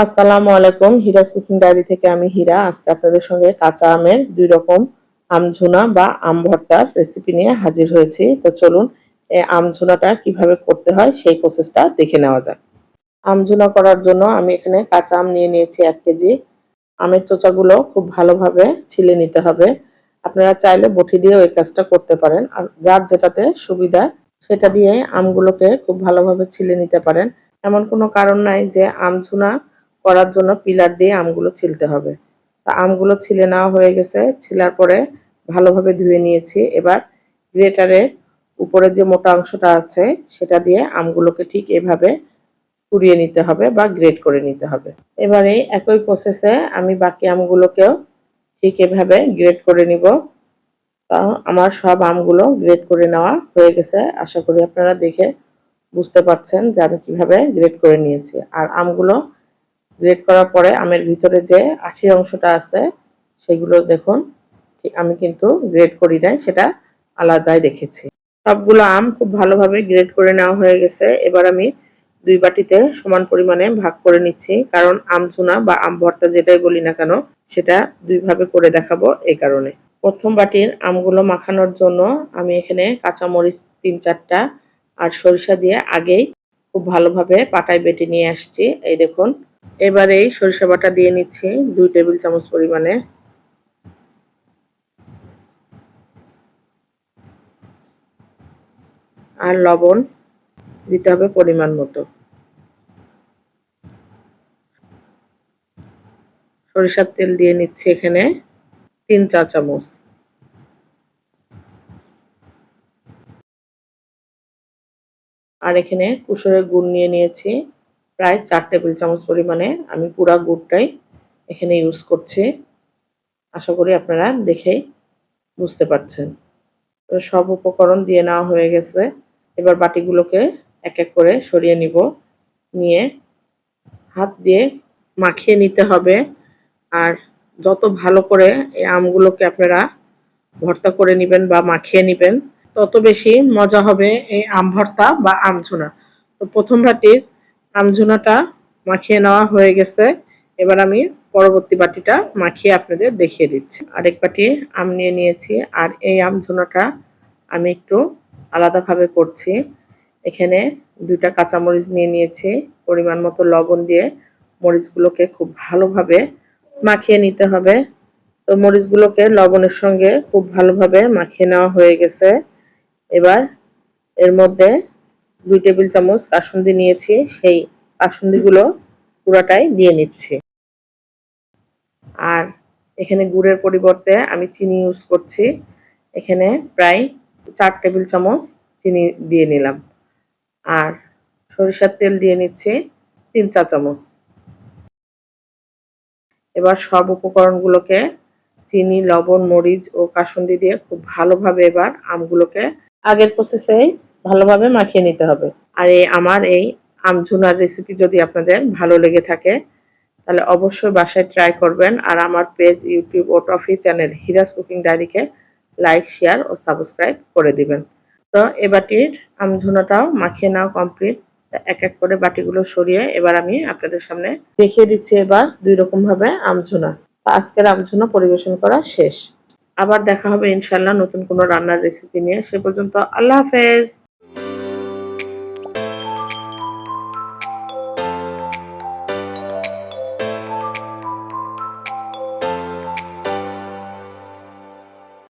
আসসালামু আলাইকুম। হিরাস cooking diary থেকে আমি হীরা। আজকে আপনাদের সঙ্গে কাঁচা আমের ২ রকম আম ঝুনা বা আম ভর্তার রেসিপি নিয়ে হাজির হয়েছি। তো চলুন আম ঝুনাটা কিভাবে করতে হয় সেই প্রসেসটা দেখে নেওয়া যাক। আম ঝুনা করার জন্য আমি এখানে কাঁচা আম নিয়ে নিয়েছি ১ কেজি। আমের চোচাগুলো খুব ভালোভাবে ছিলে নিতে হবে। আপনারা চাইলে বটি দিয়েও এই কাজটা করতে পারেন। আর যার যেটাতে সুবিধা সেটা দিয়ে আমগুলোকে খুব ভালোভাবে ছিলে নিতে পারেন। এমন কোনো কারণ নাই যে আম ঝুনা করার জন্য পিলার দিয়ে আমগুলো ছিলতে হবে। তা আমগুলো ছিলে নেওয়া হয়ে গেছে। ছিলার পরে ভালোভাবে ধুয়ে নিয়েছি। এবার গ্রেটারের উপরে যে মোটা অংশটা আছে সেটা দিয়ে আমগুলোকে ঠিক এভাবে কুড়িয়ে নিতে হবে বা গ্রেট করে নিতে হবে। এবারে একই প্রসেসে আমি বাকি আমগুলোকেও ঠিক এভাবে গ্রেট করে নিব। আমার সব আমগুলো গ্রেট করে নেওয়া হয়ে গেছে। আশা করি আপনারা দেখে বুঝতে পারছেন যে আমি কিভাবে গ্রেট করে নিয়েছি। আর আমগুলো গ্রেট করার পরে আমের ভিতরে যে আঠির অংশটা আছে সেগুলো দেখুন আমি কিন্তু গ্রেট করি নাই, সেটা আলাদাই রেখেছি। সবগুলো আম খুব ভালোভাবে গ্রেট করে নেওয়া হয়ে গেছে। এবার আমি ২ বাটিতে সমান পরিমাণে ভাগ করে নিচ্ছি, কারণ আম চুনা বা আম ভর্তা যেটাই বলি না কেন সেটা ২ ভাবে করে দেখাবো এই কারণে। প্রথম বাটির আমগুলো মাখানোর জন্য আমি এখানে কাঁচামরিচ ৩-৪টা আর সরিষা দিয়ে আগেই খুব ভালোভাবে পাটায় বেটে নিয়ে আসছি। এই দেখুন। এবারে এই সরিষা বাটা দিয়ে নিচ্ছি ২ টেবিল চামচ পরিমাণে। আর লবণ দিতে হবে পরিমাণ মতো। সরিষার তেল দিয়ে নিচ্ছি এখানে ৩ চা চামচ। আর এখানে কুসুরের গুড় নিয়ে নিয়েছি প্রায় ৪ টেবিল চামচ পরিমাণে। আমি পুরা গুড়টাই এখানে ইউজ করছি। আশা করি আপনারা দেখেই বুঝতে পারছেন। তো সব উপকরণ দিয়ে নেওয়া হয়ে গেছে। এবার বাটিগুলোকে এক এক করে সরিয়ে নিব। নিয়ে হাত দিয়ে মাখিয়ে নিতে হবে। আর যত ভালো করে এই আমগুলোকে আপনারা ভর্তা করে নিবেন বা মাখিয়ে নিবেন তত বেশি মজা হবে এই আম ভর্তা বা আম ঝুনা। তো প্রথম বাটির আম ঝুনাটা মাখিয়ে নেওয়া হয়ে গেছে। এবার আমি পরবর্তী বাটিটা মাখিয়ে আপনাদের দেখিয়ে দিচ্ছি। আরেক বাটি আম নিয়ে নিয়েছি। আর এই আম ঝুনাটা আমি একটু আলাদাভাবে করছি। এখানে ২টা কাঁচামরিচ নিয়ে নিয়েছি। পরিমাণ মতো লবণ দিয়ে মরিচগুলোকে খুব ভালোভাবে মাখিয়ে নিতে হবে। তো মরিচগুলোকে লবণের সঙ্গে খুব ভালোভাবে মাখিয়ে নেওয়া হয়ে গেছে। এবার এর মধ্যে ২ টেবিল চামচ কাসুন্দি নিয়েছি, সেই কাসুন্দিগুলো পুরাটাই দিয়ে নিচ্ছি। আর এখানে গুড়ের পরিবর্তে আমি চিনি ইউজ করছি। এখানে প্রায় ৪ টেবিল চামচ চিনি দিয়ে নিলাম। আর সরিষার তেল দিয়ে নিচ্ছি ৩ চা চামচ। এবার সব উপকরণগুলোকে চিনি, লবণ, মরিচ ও কাসুন্দি দিয়ে খুব ভালোভাবে এবার আমগুলোকে আগের প্রসেসেই ভালোভাবে মাখিয়ে নিতে হবে। আর আমার এই আম ঝুনার রেসিপি যদি আপনাদের ভালো লেগে থাকে তাহলে অবশ্যই বাসায় ট্রাই করবেন। আর আমার পেজ, ইউটিউব ও টফি চ্যানেল হিরাস কুকিং ডায়েরিকে লাইক, শেয়ার ও সাবস্ক্রাইব করে দিবেন। তো এ বাটির আম ঝুনাটাও মাখিয়ে নেওয়া কমপ্লিট। এক এক করে বাটিগুলো সরিয়ে এবার আমি আপনাদের সামনে দেখিয়ে দিচ্ছি এবার ২ রকম ভাবে আম ঝুনা। আজকের আম ঝুনা পরিবেশন করা শেষ। আবার দেখা হবে ইনশাআল্লাহ নতুন কোনো রান্নার রেসিপি নিয়ে। সে পর্যন্ত আল্লাহ হাফেজ।